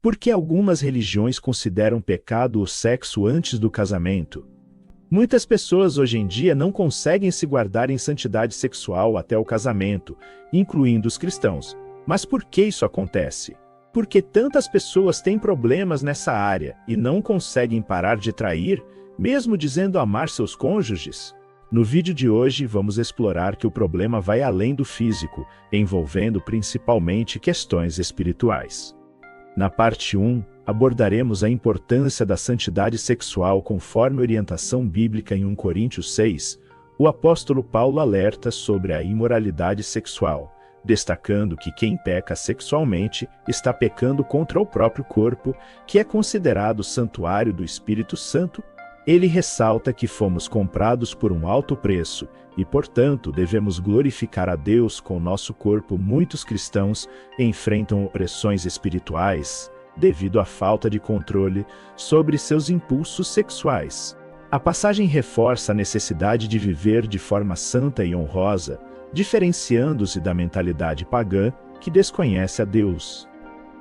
Por que algumas religiões consideram pecado o sexo antes do casamento? Muitas pessoas hoje em dia não conseguem se guardar em santidade sexual até o casamento, incluindo os cristãos. Mas por que isso acontece? Por que tantas pessoas têm problemas nessa área e não conseguem parar de trair, mesmo dizendo amar seus cônjuges? No vídeo de hoje vamos explorar que o problema vai além do físico, envolvendo principalmente questões espirituais. Na parte 1, abordaremos a importância da santidade sexual conforme orientação bíblica em 1 Coríntios 6. O apóstolo Paulo alerta sobre a imoralidade sexual, destacando que quem peca sexualmente está pecando contra o próprio corpo, que é considerado santuário do Espírito Santo. Ele ressalta que fomos comprados por um alto preço e, portanto, devemos glorificar a Deus com nosso corpo. Muitos cristãos enfrentam opressões espirituais devido à falta de controle sobre seus impulsos sexuais. A passagem reforça a necessidade de viver de forma santa e honrosa, diferenciando-se da mentalidade pagã que desconhece a Deus.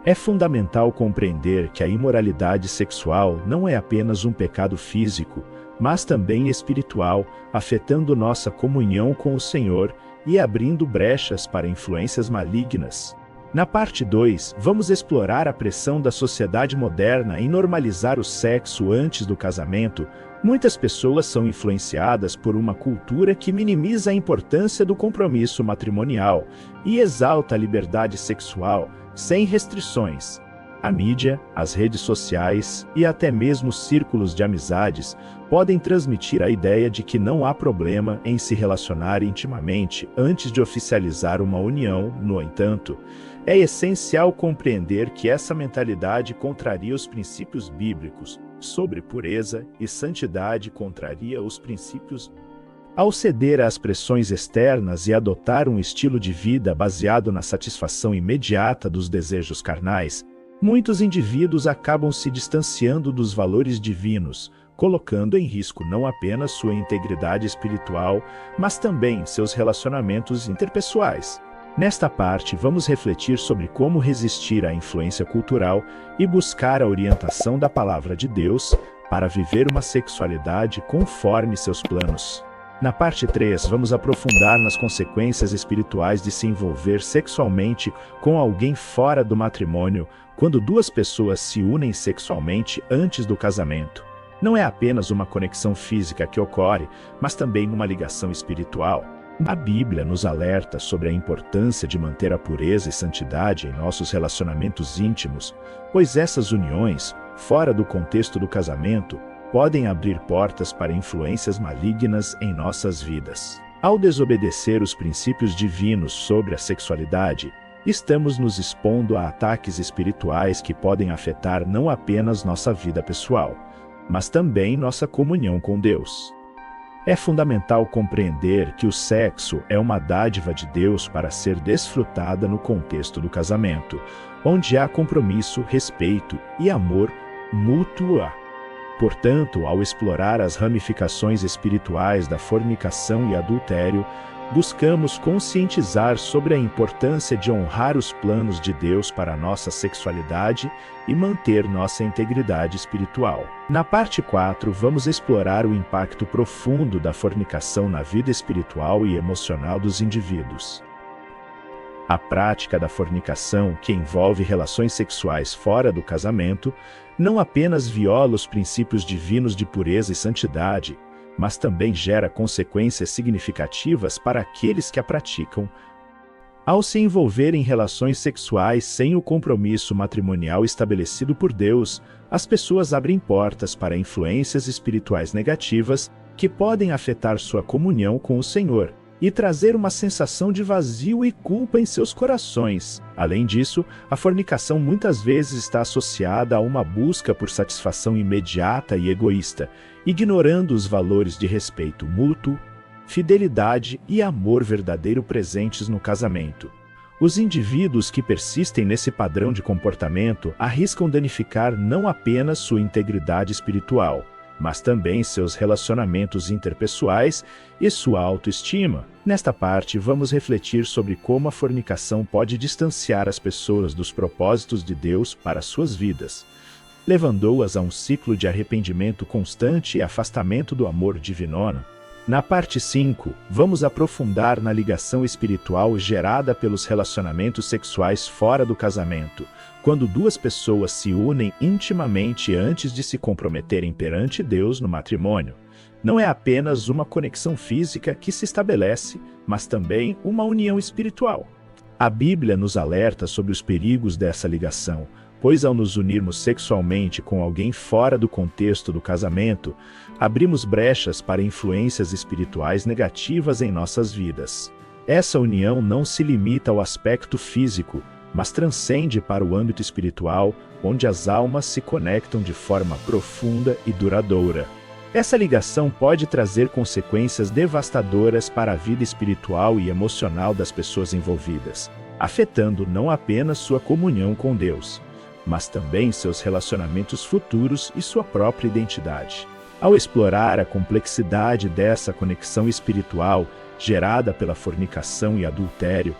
É fundamental compreender que a imoralidade sexual não é apenas um pecado físico, mas também espiritual, afetando nossa comunhão com o Senhor e abrindo brechas para influências malignas. Na parte 2, vamos explorar a pressão da sociedade moderna em normalizar o sexo antes do casamento. Muitas pessoas são influenciadas por uma cultura que minimiza a importância do compromisso matrimonial e exalta a liberdade sexual, sem restrições. A mídia, as redes sociais e até mesmo os círculos de amizades podem transmitir a ideia de que não há problema em se relacionar intimamente antes de oficializar uma união. No entanto, é essencial compreender que essa mentalidade contraria os princípios bíblicos sobre pureza e santidade, contraria os princípios. Ao ceder às pressões externas e adotar um estilo de vida baseado na satisfação imediata dos desejos carnais, muitos indivíduos acabam se distanciando dos valores divinos, colocando em risco não apenas sua integridade espiritual, mas também seus relacionamentos interpessoais. Nesta parte, vamos refletir sobre como resistir à influência cultural e buscar a orientação da Palavra de Deus para viver uma sexualidade conforme seus planos. Na parte 3, vamos aprofundar nas consequências espirituais de se envolver sexualmente com alguém fora do matrimônio, quando duas pessoas se unem sexualmente antes do casamento. Não é apenas uma conexão física que ocorre, mas também uma ligação espiritual. A Bíblia nos alerta sobre a importância de manter a pureza e santidade em nossos relacionamentos íntimos, pois essas uniões, fora do contexto do casamento, podem abrir portas para influências malignas em nossas vidas. Ao desobedecer os princípios divinos sobre a sexualidade, estamos nos expondo a ataques espirituais que podem afetar não apenas nossa vida pessoal, mas também nossa comunhão com Deus. É fundamental compreender que o sexo é uma dádiva de Deus para ser desfrutada no contexto do casamento, onde há compromisso, respeito e amor mútuo. Portanto, ao explorar as ramificações espirituais da fornicação e adultério, buscamos conscientizar sobre a importância de honrar os planos de Deus para a nossa sexualidade e manter nossa integridade espiritual. Na parte 4, vamos explorar o impacto profundo da fornicação na vida espiritual e emocional dos indivíduos. A prática da fornicação, que envolve relações sexuais fora do casamento, não apenas viola os princípios divinos de pureza e santidade, mas também gera consequências significativas para aqueles que a praticam. Ao se envolver em relações sexuais sem o compromisso matrimonial estabelecido por Deus, as pessoas abrem portas para influências espirituais negativas que podem afetar sua comunhão com o Senhor e trazer uma sensação de vazio e culpa em seus corações. Além disso, a fornicação muitas vezes está associada a uma busca por satisfação imediata e egoísta, ignorando os valores de respeito mútuo, fidelidade e amor verdadeiro presentes no casamento. Os indivíduos que persistem nesse padrão de comportamento arriscam danificar não apenas sua integridade espiritual, mas também seus relacionamentos interpessoais e sua autoestima. Nesta parte, vamos refletir sobre como a fornicação pode distanciar as pessoas dos propósitos de Deus para suas vidas, levando-as a um ciclo de arrependimento constante e afastamento do amor divino. Na parte 5, vamos aprofundar na ligação espiritual gerada pelos relacionamentos sexuais fora do casamento, quando duas pessoas se unem intimamente antes de se comprometerem perante Deus no matrimônio. Não é apenas uma conexão física que se estabelece, mas também uma união espiritual. A Bíblia nos alerta sobre os perigos dessa ligação, pois ao nos unirmos sexualmente com alguém fora do contexto do casamento, abrimos brechas para influências espirituais negativas em nossas vidas. Essa união não se limita ao aspecto físico, mas transcende para o âmbito espiritual, onde as almas se conectam de forma profunda e duradoura. Essa ligação pode trazer consequências devastadoras para a vida espiritual e emocional das pessoas envolvidas, afetando não apenas sua comunhão com Deus, mas também seus relacionamentos futuros e sua própria identidade. Ao explorar a complexidade dessa conexão espiritual gerada pela fornicação e adultério,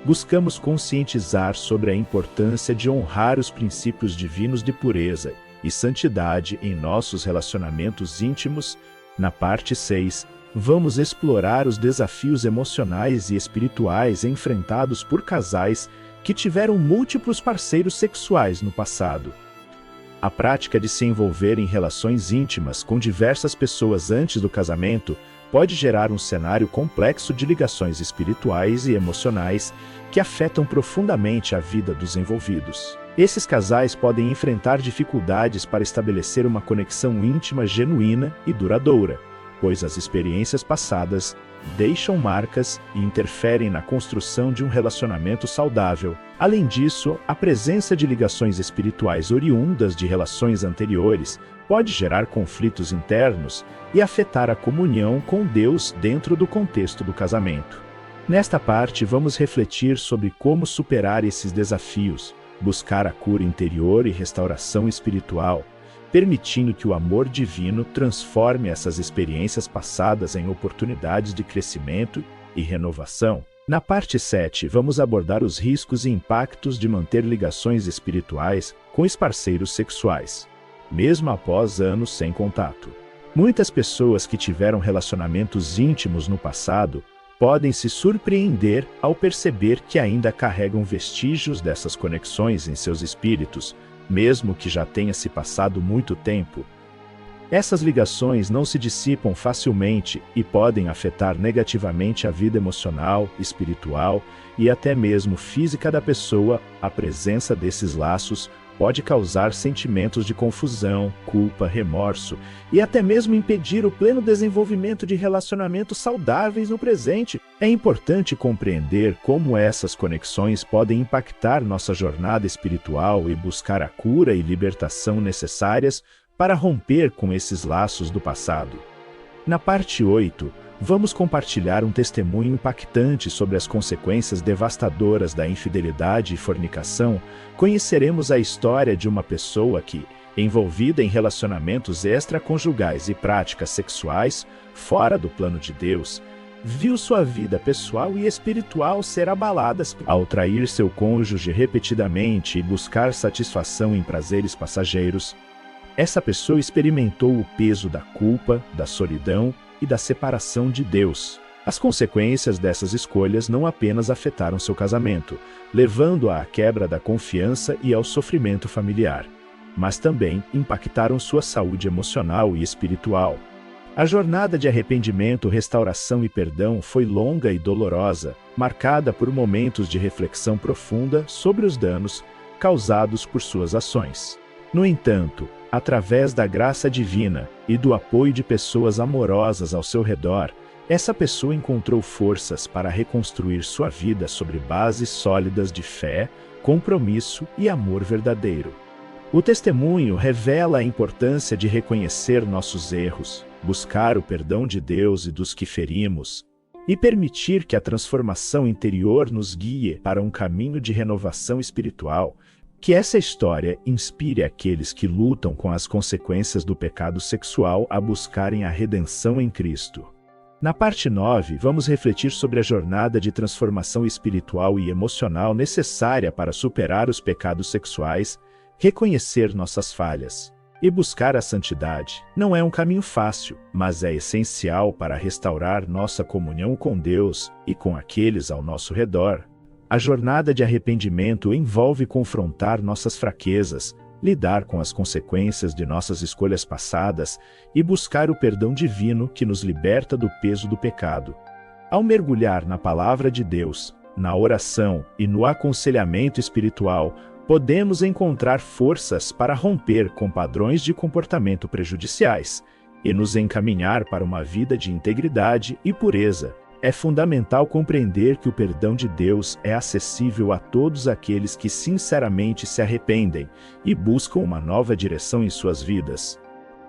buscamos conscientizar sobre a importância de honrar os princípios divinos de pureza e santidade em nossos relacionamentos íntimos. Na parte 6, vamos explorar os desafios emocionais e espirituais enfrentados por casais que tiveram múltiplos parceiros sexuais no passado. A prática de se envolver em relações íntimas com diversas pessoas antes do casamento pode gerar um cenário complexo de ligações espirituais e emocionais que afetam profundamente a vida dos envolvidos. Esses casais podem enfrentar dificuldades para estabelecer uma conexão íntima genuína e duradoura, pois as experiências passadas deixam marcas e interferem na construção de um relacionamento saudável. Além disso, a presença de ligações espirituais oriundas de relações anteriores pode gerar conflitos internos e afetar a comunhão com Deus dentro do contexto do casamento. Nesta parte, vamos refletir sobre como superar esses desafios, buscar a cura interior e restauração espiritual, permitindo que o amor divino transforme essas experiências passadas em oportunidades de crescimento e renovação. Na parte 7, vamos abordar os riscos e impactos de manter ligações espirituais com os parceiros sexuais, mesmo após anos sem contato. Muitas pessoas que tiveram relacionamentos íntimos no passado podem se surpreender ao perceber que ainda carregam vestígios dessas conexões em seus espíritos, mesmo que já tenha se passado muito tempo. Essas ligações não se dissipam facilmente e podem afetar negativamente a vida emocional, espiritual e até mesmo física da pessoa. A presença desses laços pode causar sentimentos de confusão, culpa, remorso e até mesmo impedir o pleno desenvolvimento de relacionamentos saudáveis no presente. É importante compreender como essas conexões podem impactar nossa jornada espiritual e buscar a cura e libertação necessárias para romper com esses laços do passado. Na parte 8, vamos compartilhar um testemunho impactante sobre as consequências devastadoras da infidelidade e fornicação. Conheceremos a história de uma pessoa que, envolvida em relacionamentos extraconjugais e práticas sexuais fora do plano de Deus, viu sua vida pessoal e espiritual ser abaladas ao trair seu cônjuge repetidamente e buscar satisfação em prazeres passageiros. Essa pessoa experimentou o peso da culpa, da solidão e da separação de Deus. As consequências dessas escolhas não apenas afetaram seu casamento, levando-a à quebra da confiança e ao sofrimento familiar, mas também impactaram sua saúde emocional e espiritual. A jornada de arrependimento, restauração e perdão foi longa e dolorosa, marcada por momentos de reflexão profunda sobre os danos causados por suas ações. No entanto, através da graça divina e do apoio de pessoas amorosas ao seu redor, essa pessoa encontrou forças para reconstruir sua vida sobre bases sólidas de fé, compromisso e amor verdadeiro. O testemunho revela a importância de reconhecer nossos erros, buscar o perdão de Deus e dos que ferimos, e permitir que a transformação interior nos guie para um caminho de renovação espiritual. Que essa história inspire aqueles que lutam com as consequências do pecado sexual a buscarem a redenção em Cristo. Na parte 9, vamos refletir sobre a jornada de transformação espiritual e emocional necessária para superar os pecados sexuais, reconhecer nossas falhas e buscar a santidade. Não é um caminho fácil, mas é essencial para restaurar nossa comunhão com Deus e com aqueles ao nosso redor. A jornada de arrependimento envolve confrontar nossas fraquezas, lidar com as consequências de nossas escolhas passadas e buscar o perdão divino que nos liberta do peso do pecado. Ao mergulhar na palavra de Deus, na oração e no aconselhamento espiritual, podemos encontrar forças para romper com padrões de comportamento prejudiciais e nos encaminhar para uma vida de integridade e pureza. É fundamental compreender que o perdão de Deus é acessível a todos aqueles que sinceramente se arrependem e buscam uma nova direção em suas vidas.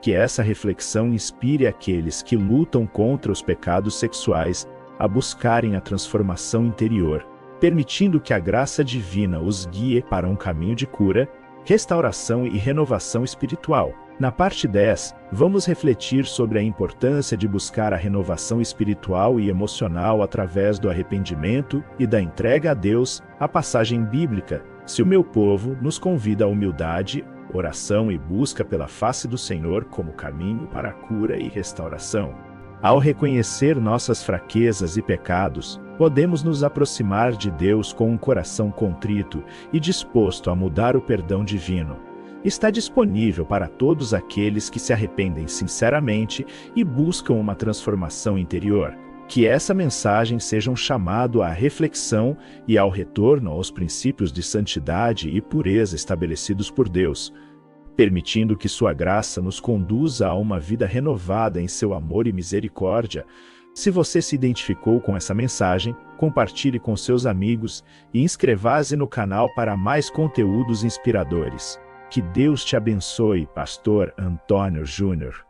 Que essa reflexão inspire aqueles que lutam contra os pecados sexuais a buscarem a transformação interior, permitindo que a graça divina os guie para um caminho de cura, restauração e renovação espiritual. Na parte 10, vamos refletir sobre a importância de buscar a renovação espiritual e emocional através do arrependimento e da entrega a Deus. A passagem bíblica, "Se o meu povo", nos convida à humildade, oração e busca pela face do Senhor como caminho para a cura e restauração. Ao reconhecer nossas fraquezas e pecados, podemos nos aproximar de Deus com um coração contrito e disposto a mudar o perdão divino. Está disponível para todos aqueles que se arrependem sinceramente e buscam uma transformação interior. Que essa mensagem seja um chamado à reflexão e ao retorno aos princípios de santidade e pureza estabelecidos por Deus, permitindo que sua graça nos conduza a uma vida renovada em seu amor e misericórdia. Se você se identificou com essa mensagem, compartilhe com seus amigos e inscreva-se no canal para mais conteúdos inspiradores. Que Deus te abençoe, Pastor Antônio Júnior.